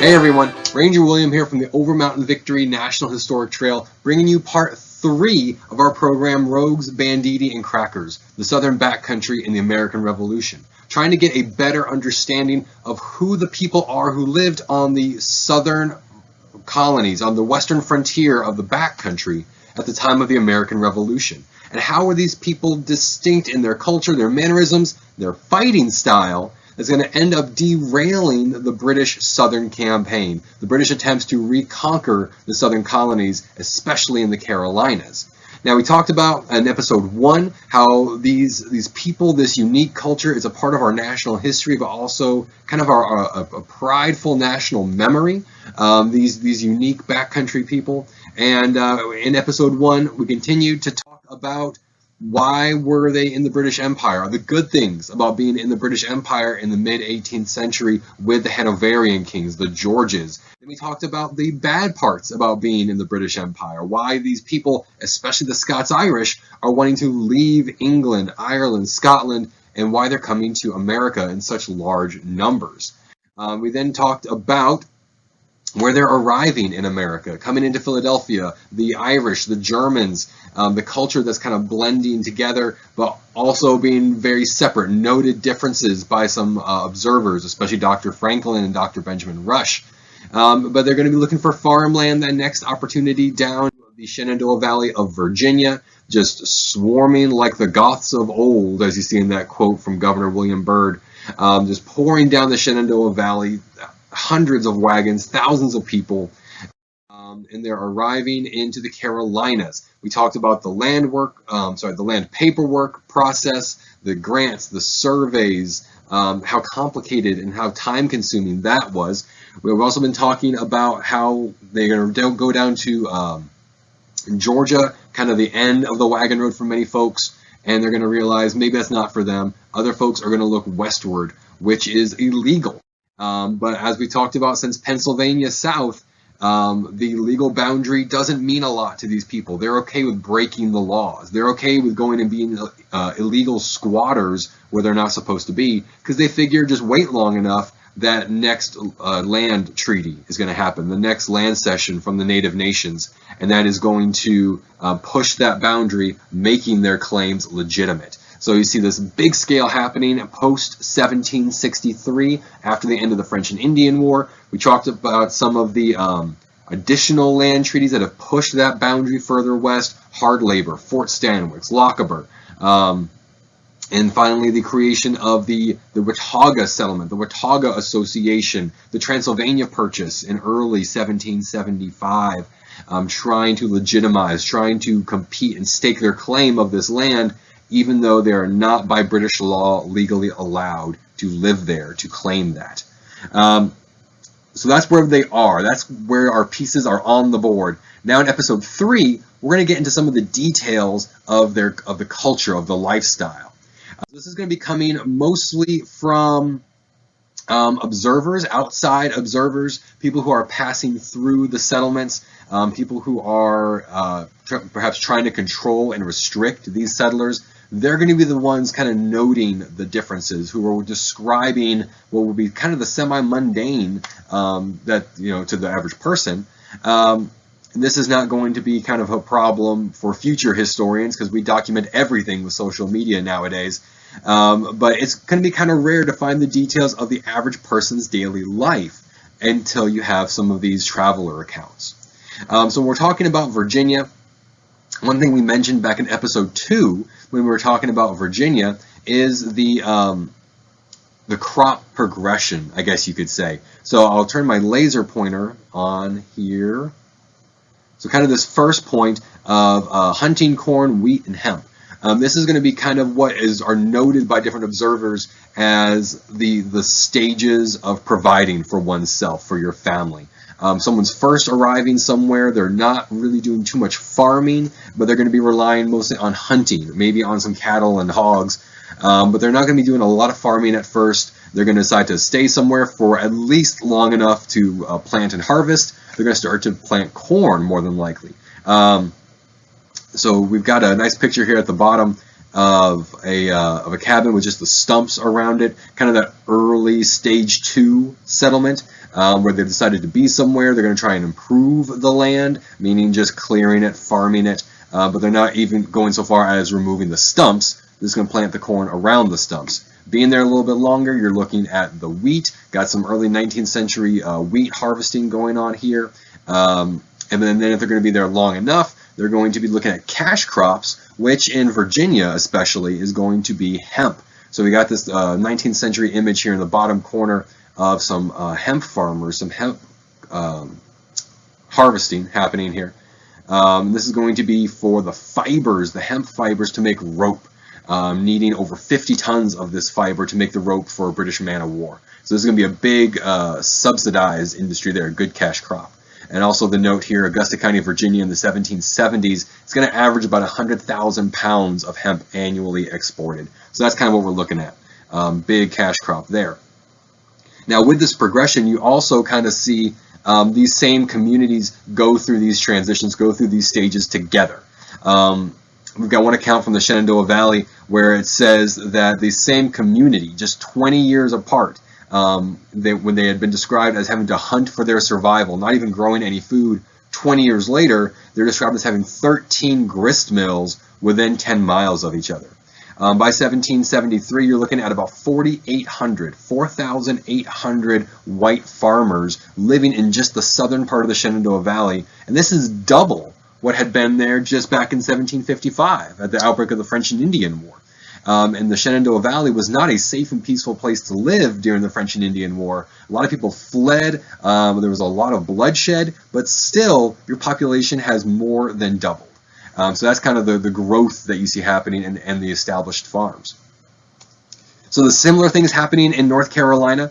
Hey everyone, Ranger William here from the Overmountain Victory National Historic Trail, bringing you part 3 of our program, Rogues, Banditti, and Crackers, the Southern Backcountry in the American Revolution, trying to get a better understanding of who the people are who lived on the southern colonies, on the western frontier of the backcountry at the time of the American Revolution. And how were these people distinct in their culture, their mannerisms, their fighting style, is going to end up derailing the British Southern campaign, the British attempts to reconquer the southern colonies, especially in the Carolinas. Now, we talked about in episode 1 how these people, this unique culture, is a part of our national history, but also kind of a prideful national memory. These unique backcountry people. And in episode 1, we continued to talk about why were they in the British Empire, the good things about being in the British Empire in the mid-18th century with the Hanoverian kings, the Georges. Then we talked about the bad parts about being in the British Empire, why these people, especially the Scots-Irish, are wanting to leave England, Ireland, Scotland, and why they're coming to America in such large numbers. We then talked about where they're arriving in America, coming into Philadelphia, the Irish, the Germans, the culture that's kind of blending together, but also being very separate, noted differences by some observers, especially Dr. Franklin and Dr. Benjamin Rush. But they're going to be looking for farmland, that next opportunity down the Shenandoah Valley of Virginia, just swarming like the Goths of old, as you see in that quote from Governor William Byrd, just pouring down the Shenandoah Valley, hundreds of wagons, thousands of people, and they're arriving into the Carolinas. We talked about the land paperwork process, the grants, the surveys, how complicated and how time-consuming that was. We've also been talking about how they're going to go down to Georgia, kind of the end of the wagon road for many folks, and they're going to realize maybe that's not for them. Other folks are going to look westward, which is illegal. But as we talked about, since Pennsylvania south, the legal boundary doesn't mean a lot to these people. They're okay with breaking the laws. They're okay with going and being illegal squatters where they're not supposed to be, because they figure just wait long enough, that next land treaty is going to happen, the next land cession from the native nations, and that is going to push that boundary, making their claims legitimate. So you see this big scale happening post-1763, after the end of the French and Indian War. We talked about some of the additional land treaties that have pushed that boundary further west, hard labor, Fort Stanwix, Lochaber, and finally the creation of the Watauga settlement, the Watauga Association, the Transylvania Purchase in early 1775, trying to legitimize, trying to compete and stake their claim of this land, even though they are not by British law legally allowed to live there, to claim that. So that's where they are. That's where our pieces are on the board. Now in episode 3, we're going to get into some of the details of the culture, of the lifestyle. This is going to be coming mostly from observers, outside observers, people who are passing through the settlements, people who are perhaps trying to control and restrict these settlers. They're going to be the ones kind of noting the differences, who are describing what would be kind of the semi-mundane that, to the average person. This is not going to be kind of a problem for future historians, because we document everything with social media nowadays. But it's going to be kind of rare to find the details of the average person's daily life until you have some of these traveler accounts. So we're talking about Virginia. One thing we mentioned back in episode 2 when we were talking about Virginia is the crop progression, I guess you could say. So I'll turn my laser pointer on here. So kind of this first point of hunting corn, wheat, and hemp. This is going to be kind of what are noted by different observers as the stages of providing for oneself, for your family. Someone's first arriving somewhere, they're not really doing too much farming, but they're going to be relying mostly on hunting, maybe on some cattle and hogs, but they're not going to be doing a lot of farming at first. They're going to decide to stay somewhere for at least long enough to plant and harvest. They're going to start to plant corn, more than likely. So we've got a nice picture here at the bottom of a cabin with just the stumps around it, kind of that early stage 2 settlement, where they decided to be somewhere. They're going to try and improve the land, meaning just clearing it, farming it, but they're not even going so far as removing the stumps. They're just going to plant the corn around the stumps. Being there a little bit longer, you're looking at the wheat. Got some early 19th century wheat harvesting going on here. And then if they're going to be there long enough, they're going to be looking at cash crops, which in Virginia especially is going to be hemp. So we got this 19th century image here in the bottom corner of some hemp farmers, some hemp harvesting happening here. This is going to be for the fibers, the hemp fibers to make rope. Needing over 50 tons of this fiber to make the rope for a British man of war. So this is going to be a big subsidized industry there, a good cash crop. And also the note here, Augusta County, Virginia in the 1770s, it's going to average about 100,000 pounds of hemp annually exported. So that's kind of what we're looking at. Big cash crop there. Now with this progression, you also kind of see these same communities go through these transitions, go through these stages together. We've got one account from the Shenandoah Valley where it says that the same community, just 20 years apart, when they had been described as having to hunt for their survival, not even growing any food, 20 years later, they're described as having 13 grist mills within 10 miles of each other. By 1773, you're looking at about 4,800 white farmers living in just the southern part of the Shenandoah Valley, and this is double what had been there just back in 1755 at the outbreak of the French and Indian War. And the Shenandoah Valley was not a safe and peaceful place to live during the French and Indian War. A lot of people fled, there was a lot of bloodshed, but still your population has more than doubled. So that's kind of the growth that you see happening and the established farms. So the similar thing is happening in North Carolina.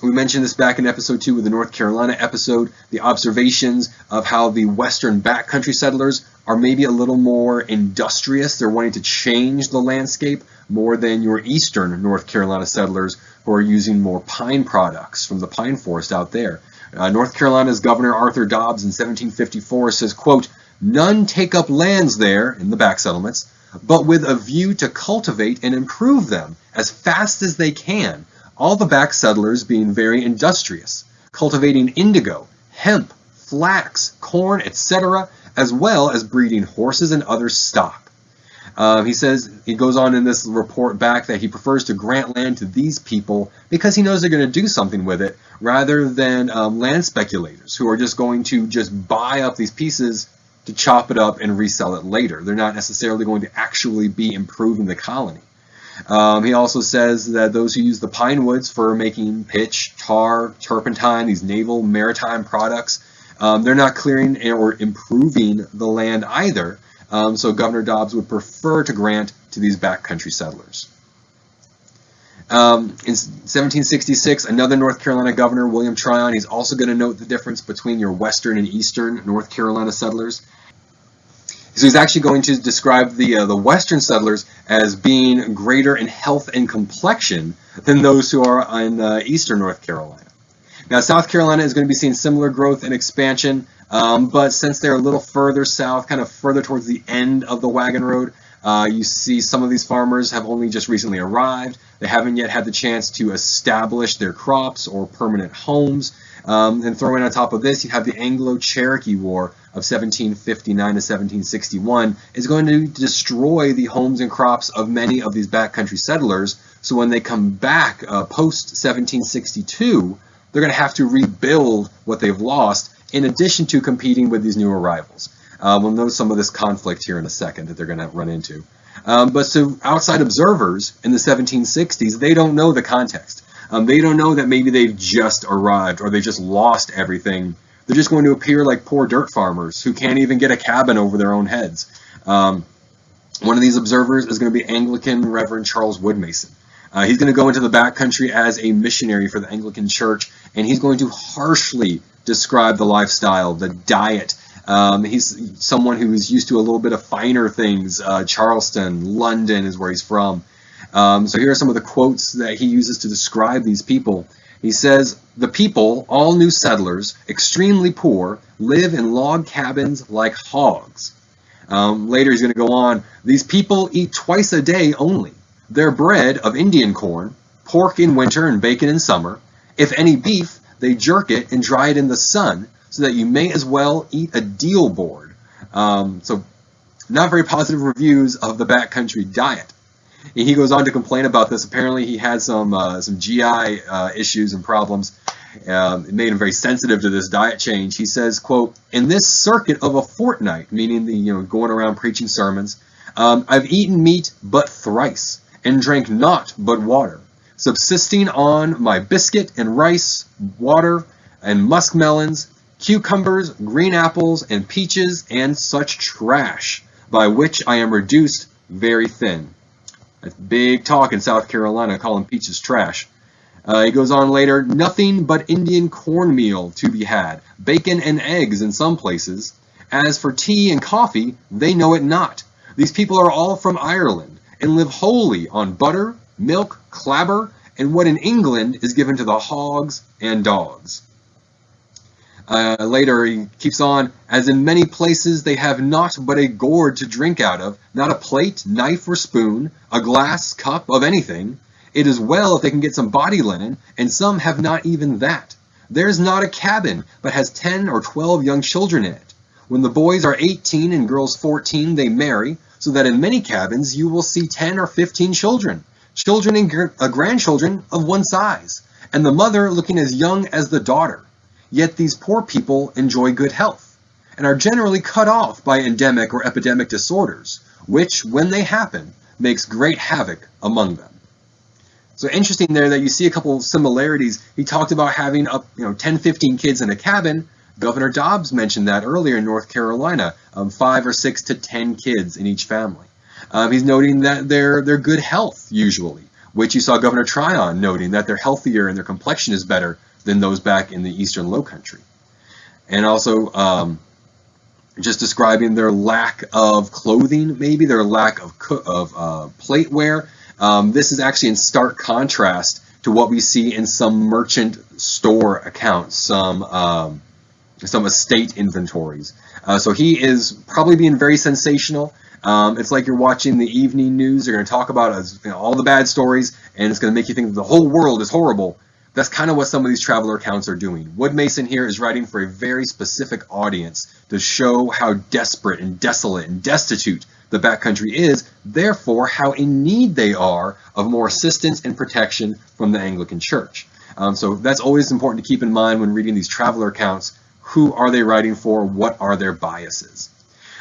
We mentioned this back in episode 2 with the North Carolina episode, the observations of how the western backcountry settlers are maybe a little more industrious. They're wanting to change the landscape more than your eastern North Carolina settlers who are using more pine products from the pine forest out there. North Carolina's Governor Arthur Dobbs in 1754 says, quote, "None take up lands there," in the back settlements, "but with a view to cultivate and improve them as fast as they can, all the back settlers being very industrious, cultivating indigo, hemp, flax, corn, etc., as well as breeding horses and other stock." He says, he goes on in this report back that he prefers to grant land to these people because he knows they're going to do something with it rather than land speculators who are just going to just buy up these pieces to chop it up and resell it later. They're not necessarily going to actually be improving the colony. He also says that those who use the pine woods for making pitch, tar, turpentine, these naval maritime products, they're not clearing or improving the land either. So Governor Dobbs would prefer to grant to these backcountry settlers. In 1766, another North Carolina governor, William Tryon, he's also going to note the difference between your western and eastern North Carolina settlers. So he's actually going to describe the western settlers as being greater in health and complexion than those who are in eastern North Carolina. Now, South Carolina is going to be seeing similar growth and expansion, but since they're a little further south, kind of further towards the end of the wagon road, you see some of these farmers have only just recently arrived. They haven't yet had the chance to establish their crops or permanent homes. And throwing on top of this, you have the Anglo-Cherokee War of 1759 to 1761 is going to destroy the homes and crops of many of these backcountry settlers. So when they come back post 1762, they're going to have to rebuild what they've lost in addition to competing with these new arrivals. We'll notice some of this conflict here in a second that they're going to run into. But so outside observers in the 1760s, they don't know the context. They don't know that maybe they've just arrived or they just lost everything. They're just going to appear like poor dirt farmers who can't even get a cabin over their own heads. One of these observers is going to be Anglican Reverend Charles Woodmason. He's going to go into the backcountry as a missionary for the Anglican Church, and he's going to harshly describe the lifestyle, the diet. He's someone who is used to a little bit of finer things. Charleston, London is where he's from. So here are some of the quotes that he uses to describe these people. He says, "The people, all new settlers, extremely poor, live in log cabins like hogs. Later he's going to go on, these people eat twice a day only. Their bread of Indian corn, pork in winter and bacon in summer. If any beef, they jerk it and dry it in the sun so that you may as well eat a deal board. So not very positive reviews of the backcountry diet. And he goes on to complain about this. Apparently he had some GI issues and problems. It made him very sensitive to this diet change. He says, quote, in this circuit of a fortnight, meaning going around preaching sermons, I've eaten meat but thrice, and drank naught but water, subsisting on my biscuit and rice, water, and muskmelons, cucumbers, green apples, and peaches, and such trash, by which I am reduced very thin. That's big talk in South Carolina, calling peaches trash. He goes on later, nothing but Indian cornmeal to be had, bacon and eggs in some places. As for tea and coffee, they know it not. These people are all from Ireland, and live wholly on butter, milk, clabber, and what in England is given to the hogs and dogs. Later he keeps on, as in many places they have naught but a gourd to drink out of, not a plate, knife, or spoon, a glass, cup, of anything. It is well if they can get some body linen, and some have not even that. There is not a cabin, but has 10 or 12 young children in it. When the boys are 18 and girls 14, they marry, so that in many cabins you will see 10 or 15 children, children and grandchildren of one size, and the mother looking as young as the daughter. Yet these poor people enjoy good health, and are generally cut off by endemic or epidemic disorders, which, when they happen, makes great havoc among them. So interesting there that you see a couple of similarities. He talked about having up 10, 15 kids in a cabin. Governor Dobbs mentioned that earlier in North Carolina, 5 or 6 to 10 kids in each family. He's noting that they're good health usually, which you saw Governor Tryon noting that they're healthier and their complexion is better than those back in the Eastern Lowcountry. And also just describing their lack of clothing, maybe their lack of plateware. This is actually in stark contrast to what we see in some merchant store accounts, some estate inventories. So he is probably being very sensational. It's like you're watching the evening news. They're going to talk about all the bad stories, and it's going to make you think that the whole world is horrible. That's kind of what some of these traveler accounts are doing. Wood Mason here is writing for a very specific audience to show how desperate and desolate and destitute the backcountry is, therefore how in need they are of more assistance and protection from the Anglican Church. So that's always important to keep in mind when reading these traveler accounts. Who are they writing for? What are their biases?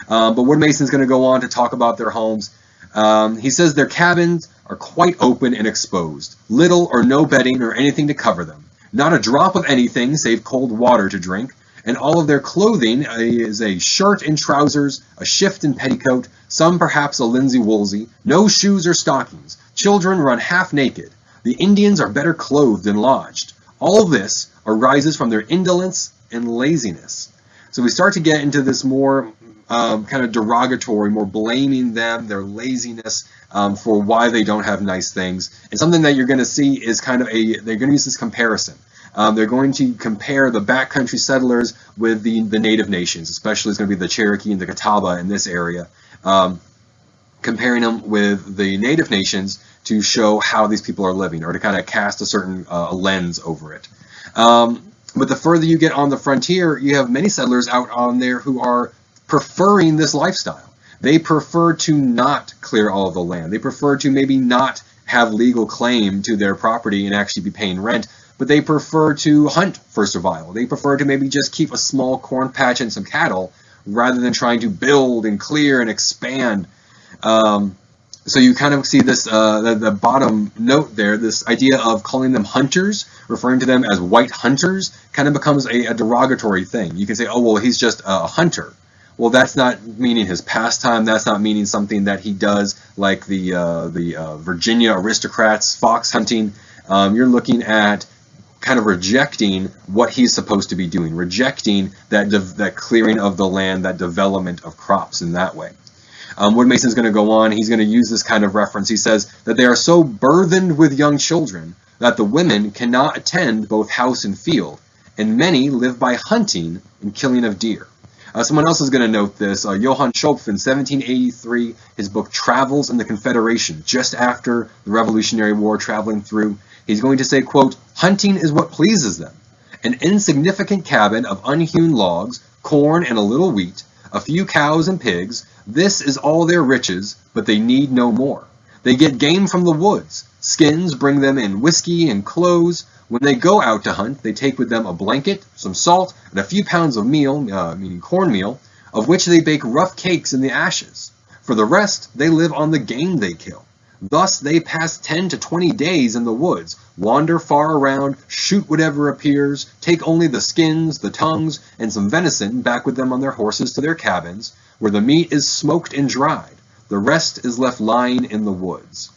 But Wood Mason's going to go on to talk about their homes. He says their cabins are quite open and exposed, little or no bedding or anything to cover them, not a drop of anything save cold water to drink, and all of their clothing is a shirt and trousers, a shift and petticoat, some perhaps a linsey woolsey, no shoes or stockings. Children run half naked. The Indians are better clothed and lodged. All this arises from their indolence and laziness. So we start to get into this more kind of derogatory, more blaming them, their laziness for why they don't have nice things. And something that you're going to see is kind of they're going to use this comparison. They're going to compare the backcountry settlers with the native nations, especially it's going to be the Cherokee and the Catawba in this area, comparing them with the native nations to show how these people are living, or to kind of cast a certain lens over it. But the further you get on the frontier, you have many settlers out on there who are preferring this lifestyle. They prefer to not clear all of the land. They prefer to maybe not have legal claim to their property and actually be paying rent, but they prefer to hunt for survival. They prefer to maybe just keep a small corn patch and some cattle rather than trying to build and clear and expand. So you kind of see this, the bottom note there, this idea of calling them hunters, referring to them as white hunters, kind of becomes a derogatory thing. You can say, oh, well, he's just a hunter. Well, that's not meaning his pastime. That's not meaning something that he does like the Virginia aristocrats, fox hunting. You're looking at kind of rejecting what he's supposed to be doing, rejecting that clearing of the land, that development of crops in that way. Wood Mason's going to go on. He's going to use this kind of reference. He says that they are so burthened with young children that the women cannot attend both house and field, and many live by hunting and killing of deer. Someone else is going to note this. Johann Schopf in 1783, his book Travels in the Confederation, just after the Revolutionary War, traveling through, he's going to say, quote, "Hunting is what pleases them. An insignificant cabin of unhewn logs, corn and a little wheat, a few cows and pigs, this is all their riches, but they need no more. They get game from the woods. Skins bring them in whiskey and clothes. When they go out to hunt, they take with them a blanket, some salt, and a few pounds of meal, meaning cornmeal, of which they bake rough cakes in the ashes. For the rest, they live on the game they kill. Thus they pass 10 to 20 days in the woods, wander far around, shoot whatever appears, take only the skins, the tongues, and some venison back with them on their horses to their cabins, where the meat is smoked and dried. The rest is left lying in the woods."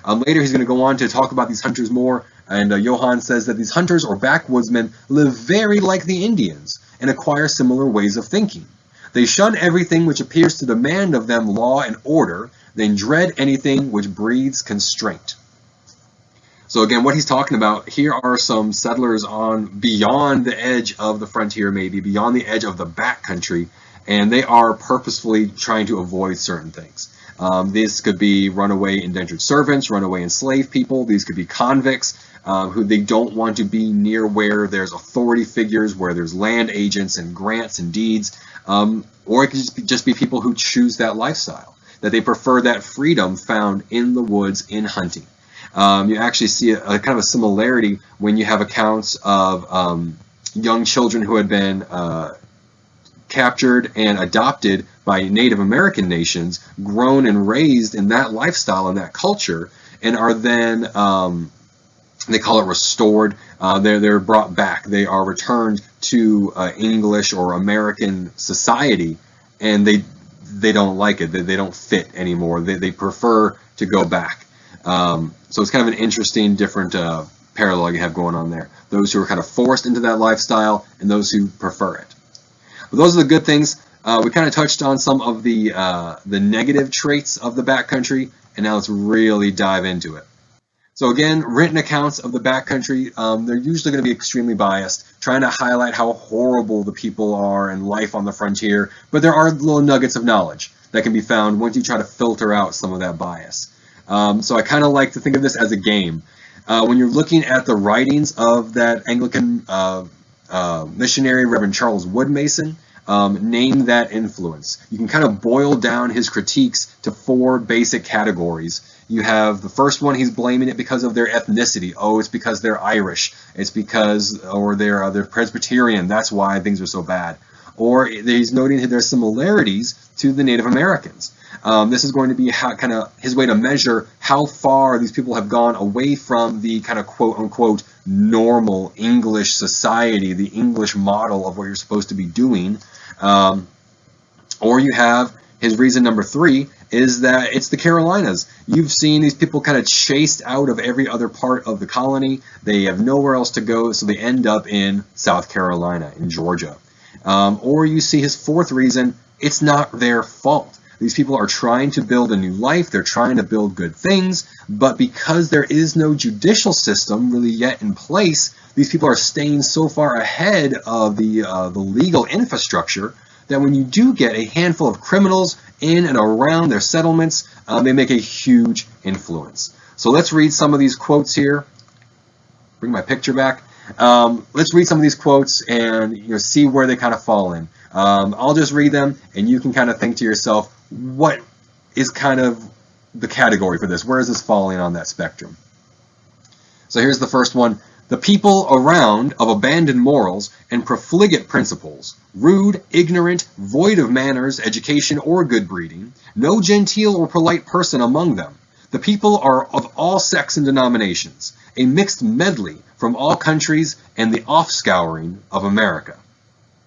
Later he's going to go on to talk about these hunters more, and Johann says that these hunters or backwoodsmen live very like the Indians and acquire similar ways of thinking. They shun everything which appears to demand of them law and order, then dread anything which breeds constraint. So again, what he's talking about, here are some settlers on beyond the edge of the frontier, maybe beyond the edge of the backcountry, and they are purposefully trying to avoid certain things. This could be runaway indentured servants, runaway enslaved people. These could be convicts who they don't want to be near where there's authority figures, where there's land agents and grants and deeds, or it could just be people who choose that lifestyle, that they prefer that freedom found in the woods in hunting. You actually see a kind of a similarity when you have accounts of young children who had been captured and adopted by Native American nations, grown and raised in that lifestyle and that culture, and are then, they call it restored, they're brought back, they are returned to English or American society, and they don't like it, they don't fit anymore, they prefer to go back. So it's kind of an interesting, different parallel you have going on there. Those who are kind of forced into that lifestyle and those who prefer it. But those are the good things. We kind of touched on some of the negative traits of the backcountry, and now let's really dive into it. So again, written accounts of the backcountry, they're usually going to be extremely biased, trying to highlight how horrible the people are and life on the frontier, but there are little nuggets of knowledge that can be found once you try to filter out some of that bias. So I kind of like to think of this as a game. When you're looking at the writings of that Anglican missionary, Reverend Charles Wood Mason, name that influence. You can kind of boil down his critiques to 4 basic categories. You have the first one, he's blaming it because of their ethnicity. Oh, it's because they're Irish. It's because, or they're Presbyterian. That's why things are so bad. Or he's noting their similarities to the Native Americans. This is going to be kind of his way to measure how far these people have gone away from the kind of quote-unquote normal English society, the English model of what you're supposed to be doing. Or you have his reason number 3 is that it's the Carolinas. You've seen these people kind of chased out of every other part of the colony. They have nowhere else to go, so they end up in South Carolina, in Georgia. Or you see his 4th reason, it's not their fault. These people are trying to build a new life, they're trying to build good things, but because there is no judicial system really yet in place, these people are staying so far ahead of the legal infrastructure that when you do get a handful of criminals in and around their settlements, they make a huge influence. So let's read some of these quotes here. Bring my picture back. Let's read some of these quotes and see where they kind of fall in. I'll just read them, and you can kind of think to yourself, what is kind of the category for this? Where is this falling on that spectrum? So here's the first one. The people around of abandoned morals and profligate principles, rude, ignorant, void of manners, education, or good breeding, no genteel or polite person among them. The people are of all sects and denominations, a mixed medley from all countries and the offscouring of America.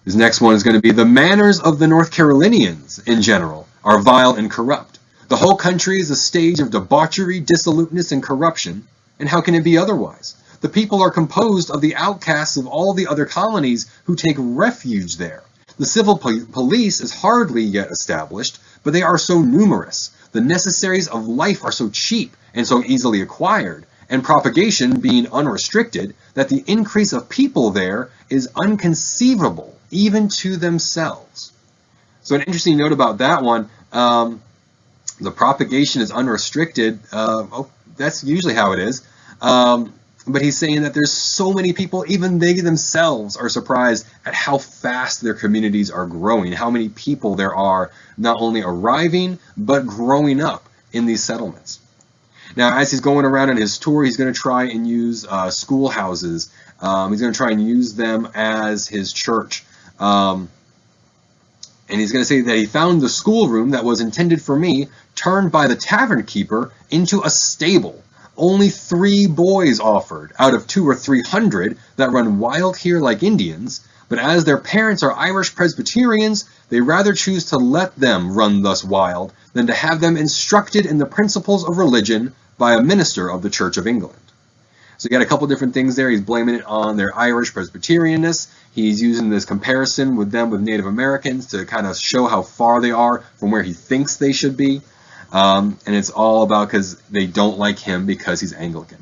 This next one is going to be the manners of the North Carolinians in general are vile and corrupt. The whole country is a stage of debauchery, dissoluteness, and corruption, and how can it be otherwise? The people are composed of the outcasts of all the other colonies who take refuge there. The civil police is hardly yet established, but they are so numerous. The necessaries of life are so cheap and so easily acquired, and propagation being unrestricted, that the increase of people there is unconceivable, even to themselves. So an interesting note about that one, the propagation is unrestricted. That's usually how it is. But he's saying that there's so many people, even they themselves are surprised at how fast their communities are growing, how many people there are not only arriving, but growing up in these settlements. Now, as he's going around on his tour, he's going to try and use schoolhouses. He's going to try and use them as his church. And he's going to say that he found the schoolroom that was intended for me turned by the tavern keeper into a stable. Only 3 boys offered out of 200 or 300 that run wild here like Indians, but as their parents are Irish Presbyterians, they rather choose to let them run thus wild than to have them instructed in the principles of religion by a minister of the Church of England. So you got a couple different things there. He's blaming it on their Irish Presbyterianness. He's using this comparison with them with Native Americans to kind of show how far they are from where he thinks they should be. And it's all about because they don't like him because he's Anglican.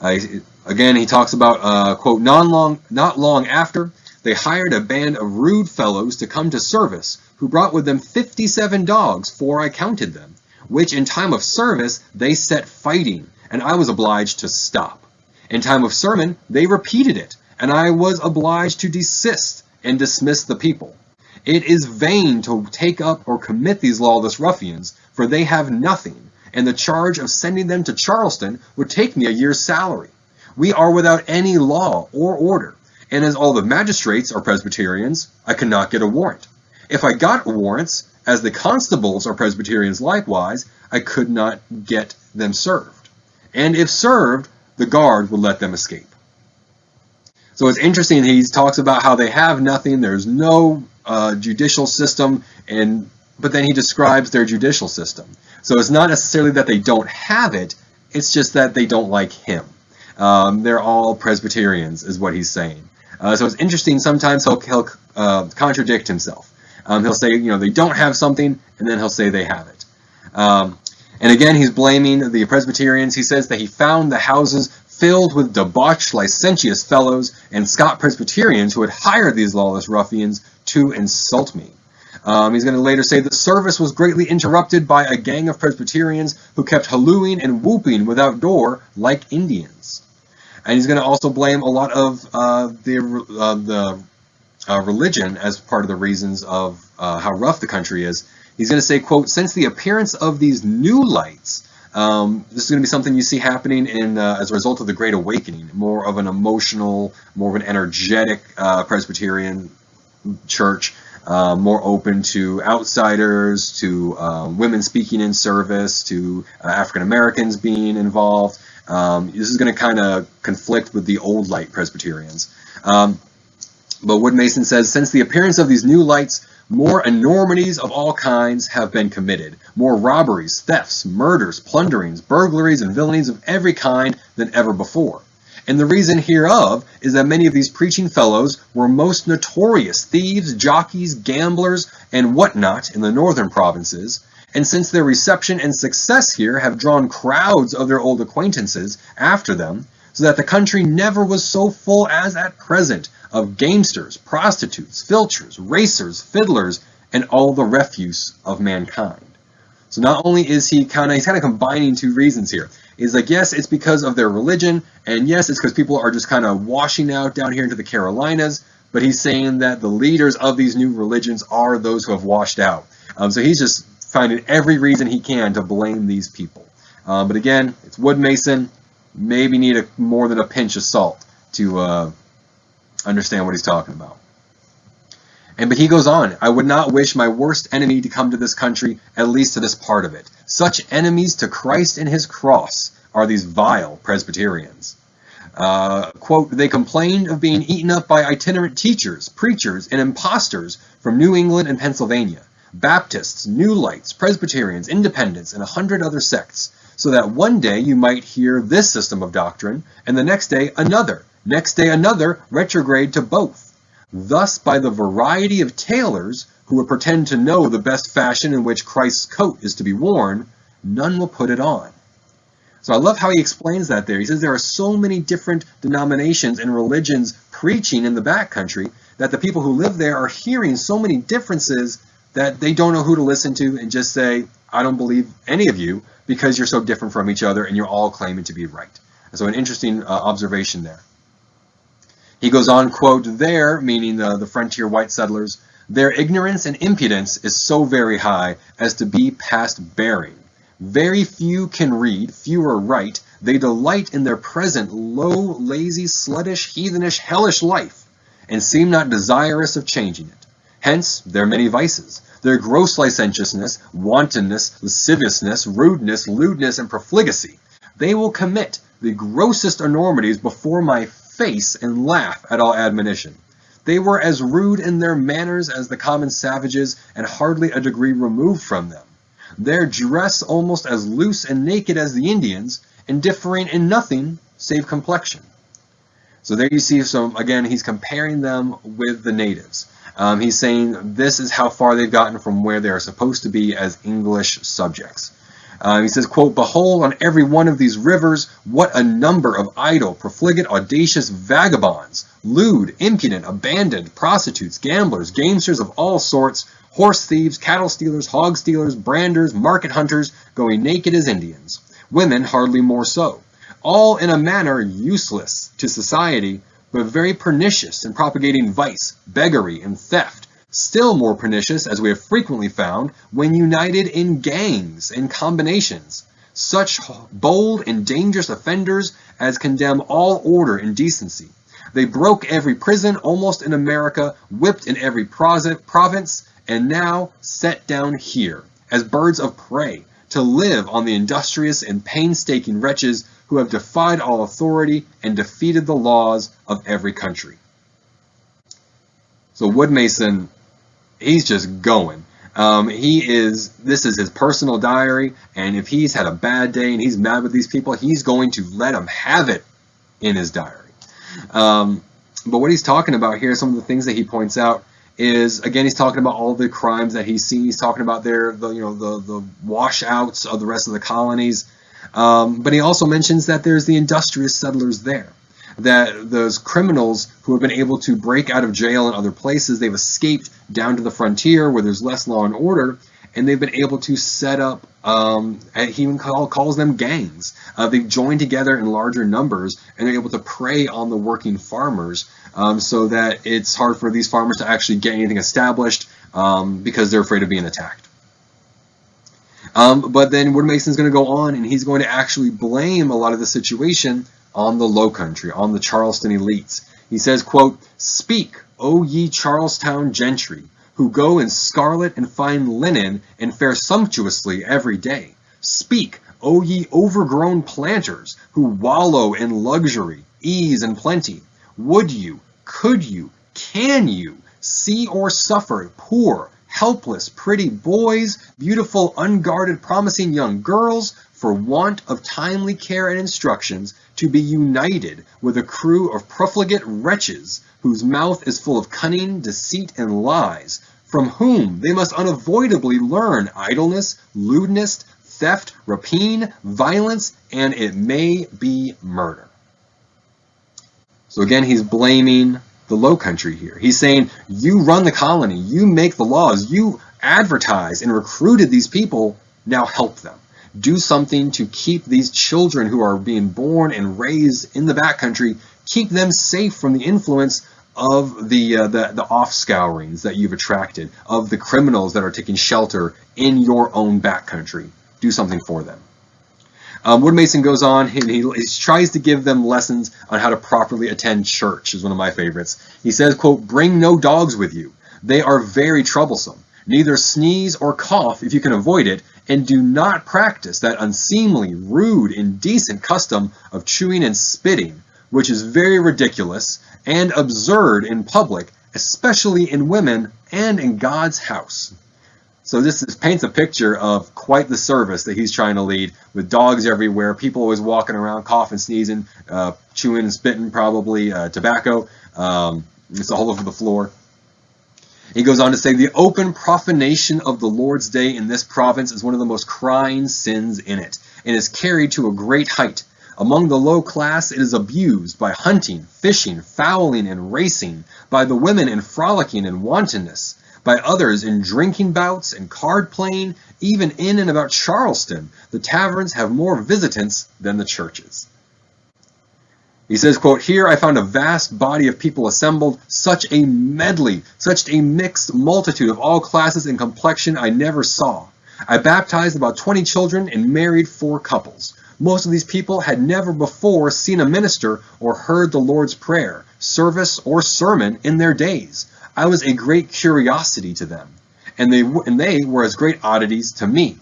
Again, he talks about, quote, not long after, they hired a band of rude fellows to come to service, who brought with them 57 dogs, for I counted them, which in time of service they set fighting, and I was obliged to stop. In time of sermon they repeated it, and I was obliged to desist and dismiss the people. It is vain to take up or commit these lawless ruffians, for they have nothing, and the charge of sending them to Charleston would take me a year's salary. We are without any law or order, and as all the magistrates are Presbyterians, I cannot get a warrant. If I got warrants, as the constables are Presbyterians likewise, I could not get them served. And if served, the guard would let them escape. So it's interesting, he talks about how they have nothing, there's no judicial system, but then he describes their judicial system. So it's not necessarily that they don't have it, it's just that they don't like him. They're all Presbyterians, is what he's saying. So it's interesting, sometimes he'll contradict himself. He'll say, they don't have something, and then he'll say they have it. And again, he's blaming the Presbyterians. He says that he found the houses filled with debauched, licentious fellows and Scot Presbyterians who had hired these lawless ruffians to insult me. He's going to later say the service was greatly interrupted by a gang of Presbyterians who kept hallooing and whooping without door like Indians. And he's going to also blame a lot of the religion as part of the reasons of how rough the country is. He's going to say, quote, since the appearance of these new lights, this is going to be something you see happening as a result of the Great Awakening, more of an emotional, more of an energetic Presbyterian church, more open to outsiders, to women speaking in service, to African Americans being involved. This is going to kind of conflict with the old light Presbyterians. But Wood Mason says, since the appearance of these new lights, more enormities of all kinds have been committed, more robberies, thefts, murders, plunderings, burglaries, and villainies of every kind than ever before. And the reason hereof is that many of these preaching fellows were most notorious thieves, jockeys, gamblers, and whatnot in the northern provinces, and since their reception and success here have drawn crowds of their old acquaintances after them, so that the country never was so full as at present of gamesters, prostitutes, filchers, racers, fiddlers, and all the refuse of mankind. So not only is he's kind of combining two reasons here. He's like, yes, it's because of their religion, and yes, it's because people are just kind of washing out down here into the Carolinas, but he's saying that the leaders of these new religions are those who have washed out. So he's just finding every reason he can to blame these people. But again, it's Wood Mason. Maybe need more than a pinch of salt to understand what he's talking about. But he goes on, I would not wish my worst enemy to come to this country, at least to this part of it. Such enemies to Christ and his cross are these vile Presbyterians. Quote, they complained of being eaten up by itinerant teachers, preachers, and impostors from New England and Pennsylvania, Baptists, New Lights, Presbyterians, Independents, and 100 other sects, so that one day you might hear this system of doctrine, and the next day another retrograde to both. Thus, by the variety of tailors who would pretend to know the best fashion in which Christ's coat is to be worn, none will put it on. So I love how he explains that there. He says there are so many different denominations and religions preaching in the backcountry that the people who live there are hearing so many differences, that they don't know who to listen to and just say, I don't believe any of you because you're so different from each other and you're all claiming to be right. So an interesting observation there. He goes on, quote, there, meaning the frontier white settlers, their ignorance and impudence is so very high as to be past bearing. Very few can read, fewer write. They delight in their present low, lazy, sluttish, heathenish, hellish life, and seem not desirous of changing it. Hence their many vices, their gross licentiousness, wantonness, lasciviousness, rudeness, lewdness, and profligacy. They will commit the grossest enormities before my face and laugh at all admonition. They were as rude in their manners as the common savages, and hardly a degree removed from them. Their dress almost as loose and naked as the Indians, and differing in nothing save complexion. So there you see some, again, he's comparing them with the natives. He's saying this is how far they've gotten from where they are supposed to be as English subjects. He says, quote, behold on every one of these rivers what a number of idle, profligate, audacious vagabonds, lewd, impudent, abandoned, prostitutes, gamblers, gamesters of all sorts, horse thieves, cattle stealers, hog stealers, branders, market hunters, going naked as Indians. Women hardly more so. All in a manner useless to society, but very pernicious in propagating vice, beggary, and theft. Still more pernicious, as we have frequently found, when united in gangs and combinations. Such bold and dangerous offenders as condemn all order and decency. They broke every prison almost in America, whipped in every province, and now set down here, as birds of prey, to live on the industrious and painstaking wretches who have defied all authority and defeated the laws of every country. So Woodmason, he's just going. This is his personal diary, and if he's had a bad day and he's mad with these people, he's going to let them have it in his diary. But what he's talking about here, some of the things that he points out, is, again, he's talking about all the crimes that he's seen. He's talking about the washouts of the rest of the colonies. But he also mentions that there's the industrious settlers there, that those criminals who have been able to break out of jail in other places, they've escaped down to the frontier where there's less law and order, and they've been able to set up, he even calls them gangs. They've joined together in larger numbers, and they're able to prey on the working farmers, so that it's hard for these farmers to actually get anything established because they're afraid of being attacked. But then Woodmason's going to go on, and he's going to actually blame a lot of the situation on the Low Country, on the Charleston elites. He says, quote, speak, O ye Charlestown gentry, who go in scarlet and fine linen and fare sumptuously every day. Speak, O ye overgrown planters, who wallow in luxury, ease, and plenty. Would you, could you, can you see or suffer poor, helpless, pretty boys, beautiful, unguarded, promising young girls, for want of timely care and instructions, to be united with a crew of profligate wretches, whose mouth is full of cunning, deceit, and lies, from whom they must unavoidably learn idleness, lewdness, theft, rapine, violence, and it may be murder. So again, he's blaming the Low Country here. He's saying, you run the colony, you make the laws, you advertise and recruited these people, now help them. Do something to keep these children who are being born and raised in the backcountry, keep them safe from the influence of the offscourings that you've attracted, of the criminals that are taking shelter in your own backcountry. Do something for them. Woodmason goes on, and he tries to give them lessons on how to properly attend church, is one of my favorites. He says, quote, bring no dogs with you. They are very troublesome. Neither sneeze or cough if you can avoid it, and do not practice that unseemly, rude, indecent custom of chewing and spitting, which is very ridiculous and absurd in public, especially in women and in God's house. So this paints a picture of quite the service that he's trying to lead, with dogs everywhere, people always walking around, coughing, sneezing, chewing and spitting, probably tobacco. It's all over the floor. He goes on to say, the open profanation of the Lord's Day in this province is one of the most crying sins in it, and is carried to a great height. Among the low class it is abused by hunting, fishing, fowling, and racing, by the women in frolicking and wantonness, by others in drinking bouts and card playing. Even in and about Charleston, the taverns have more visitants than the churches. He says, quote, "Here I found a vast body of people assembled, such a medley, such a mixed multitude of all classes and complexion I never saw. I baptized about 20 children and married 4 couples. Most of these people had never before seen a minister or heard the Lord's Prayer, service, or sermon in their days. I was a great curiosity to them, and they were as great oddities to me.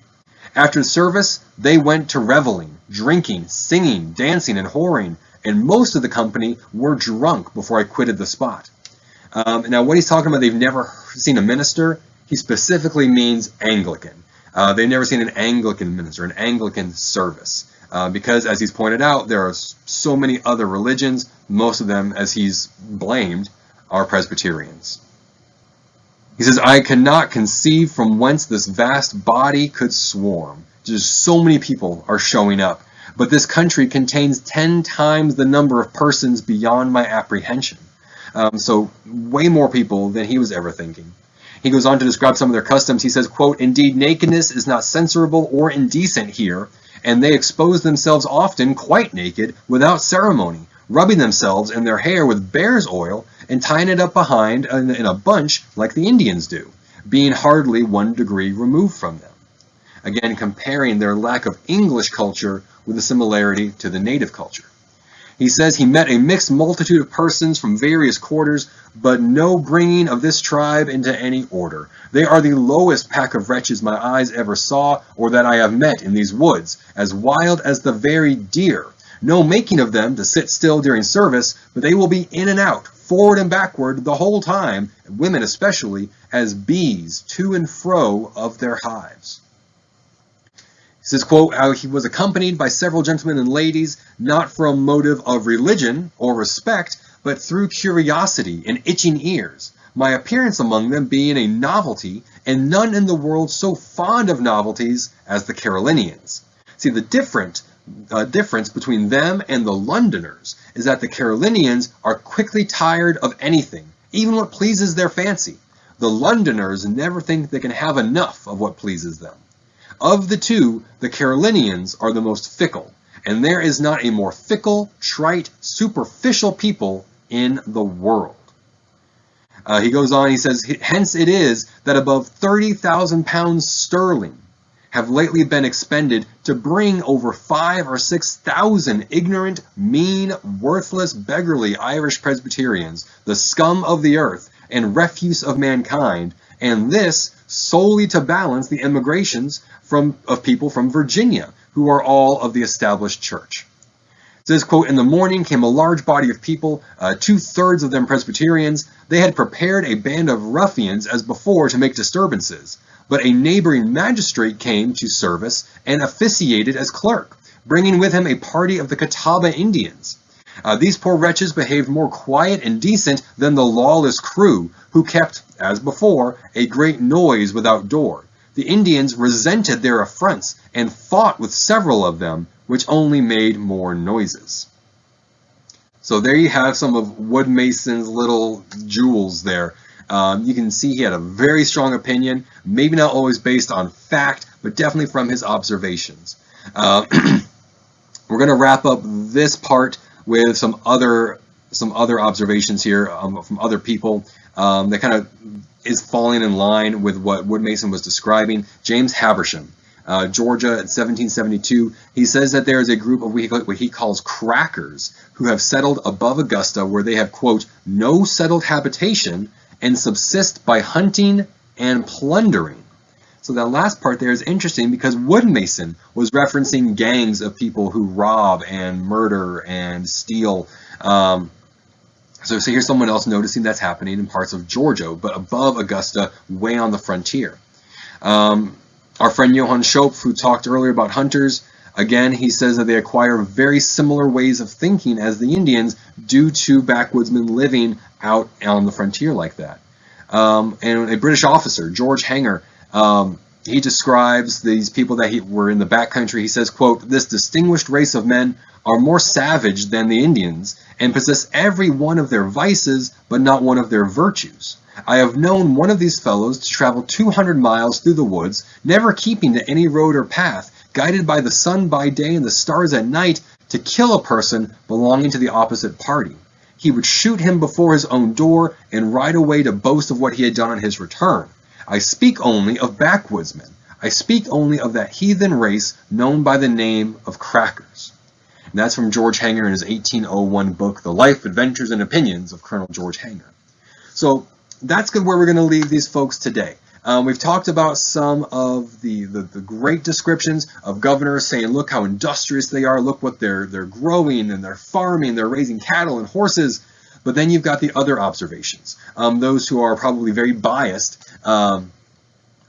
After the service, they went to reveling, drinking, singing, dancing, and whoring, and most of the company were drunk before I quitted the spot." Now, what he's talking about, they've never seen a minister, he specifically means Anglican. They've never seen an Anglican minister, an Anglican service. Because, as he's pointed out, there are so many other religions, most of them, as he's blamed, are Presbyterians. He says, "I cannot conceive from whence this vast body could swarm." Just so many people are showing up. "But this country contains 10 times the number of persons beyond my apprehension." So way more people than he was ever thinking. He goes on to describe some of their customs. He says, quote, "Indeed, nakedness is not censurable or indecent here, and they expose themselves often quite naked, without ceremony, rubbing themselves and their hair with bear's oil and tying it up behind in a bunch like the Indians do, being hardly 1 degree removed from them." Again, comparing their lack of English culture with a similarity to the native culture. He says he met a mixed multitude of persons from various quarters, but no bringing of this tribe into any order. They are the lowest pack of wretches my eyes ever saw, or that I have met in these woods, as wild as the very deer. No making of them to sit still during service, but they will be in and out, forward and backward the whole time, women especially, as bees to and fro of their hives. He says, quote, "How he was accompanied by several gentlemen and ladies, not for a motive of religion or respect, but through curiosity and itching ears, my appearance among them being a novelty, and none in the world so fond of novelties as the Carolinians." See, the difference between them and the Londoners is that the Carolinians are quickly tired of anything, even what pleases their fancy. The Londoners never think they can have enough of what pleases them. Of the two, the Carolinians are the most fickle, and there is not a more fickle, trite, superficial people in the world. He goes on, he says, "Hence it is that above 30,000 pounds sterling have lately been expended to bring over 5,000 or 6,000 ignorant, mean, worthless, beggarly Irish Presbyterians, the scum of the earth and refuse of mankind, and this solely to balance the emigrations of people from Virginia, who are all of the established church." It says, quote, "In the morning came a large body of people, 2/3 of them Presbyterians. They had prepared a band of ruffians as before to make disturbances, but a neighboring magistrate came to service and officiated as clerk, bringing with him a party of the Catawba Indians. These poor wretches behaved more quiet and decent than the lawless crew, who kept, as before, a great noise without door. The Indians resented their affronts and fought with several of them, which only made more noises." So there you have some of Wood Mason's little jewels there. You can see he had a very strong opinion, maybe not always based on fact, but definitely from his observations. We're going to wrap up this part with some other observations here from other people that kind of is falling in line with what Wood Mason was describing. James Habersham, Georgia, in 1772, he says that there is a group of what he calls crackers who have settled above Augusta, where they have, quote, "no settled habitation and subsist by hunting and plundering." So that last part there is interesting because Wood Mason was referencing gangs of people who rob and murder and steal. So here's someone else noticing that's happening in parts of Georgia, but above Augusta, way on the frontier. Our friend Johann Schopf, who talked earlier about hunters, again, he says that they acquire very similar ways of thinking as the Indians due to backwoodsmen living out on the frontier like that. And a British officer, George Hanger, he describes these people that were in the backcountry. He says, quote, "This distinguished race of men are more savage than the Indians, and possess every one of their vices, but not one of their virtues. I have known one of these fellows to travel 200 miles through the woods, never keeping to any road or path, guided by the sun by day and the stars at night, to kill a person belonging to the opposite party. He would shoot him before his own door and ride away to boast of what he had done on his return. I speak only of backwoodsmen. I speak only of that heathen race known by the name of crackers. And that's from George Hanger in his 1801 book, The Life, Adventures, and Opinions of Colonel George Hanger. So that's where we're going to leave these folks today. We've talked about some of the great descriptions of governors saying, look how industrious they are, look what they're growing and they're farming, they're raising cattle and horses. But then you've got the other observations, those who are probably very biased,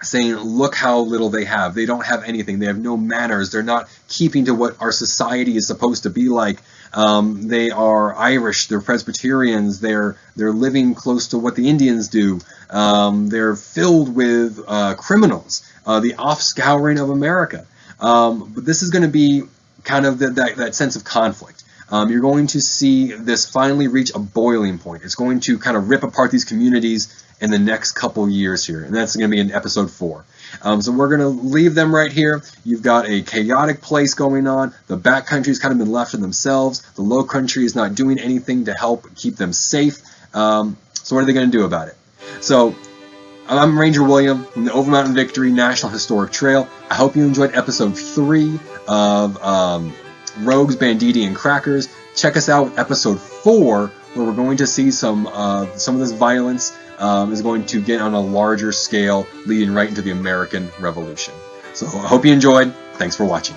saying, look how little they have. They don't have anything. They have no manners. They're not keeping to what our society is supposed to be like. They are Irish. They're Presbyterians. They're living close to what the Indians do. They're filled with criminals, the offscouring of America. But this is going to be kind of that sense of conflict. You're going to see this finally reach a boiling point. It's going to kind of rip apart these communities in the next couple years here, and that's going to be in episode 4. So we're going to leave them right here. You've got a chaotic place going on. The backcountry's kind of been left to themselves. The low country is not doing anything to help keep them safe. So what are they going to do about it? So I'm Ranger William from the Overmountain Victory National Historic Trail. I hope you enjoyed episode 3 of Rogues, Banditti, and Crackers. Check us out with episode 4, where we're going to see some of this violence is going to get on a larger scale, leading right into the American Revolution. So I hope you enjoyed. Thanks for watching.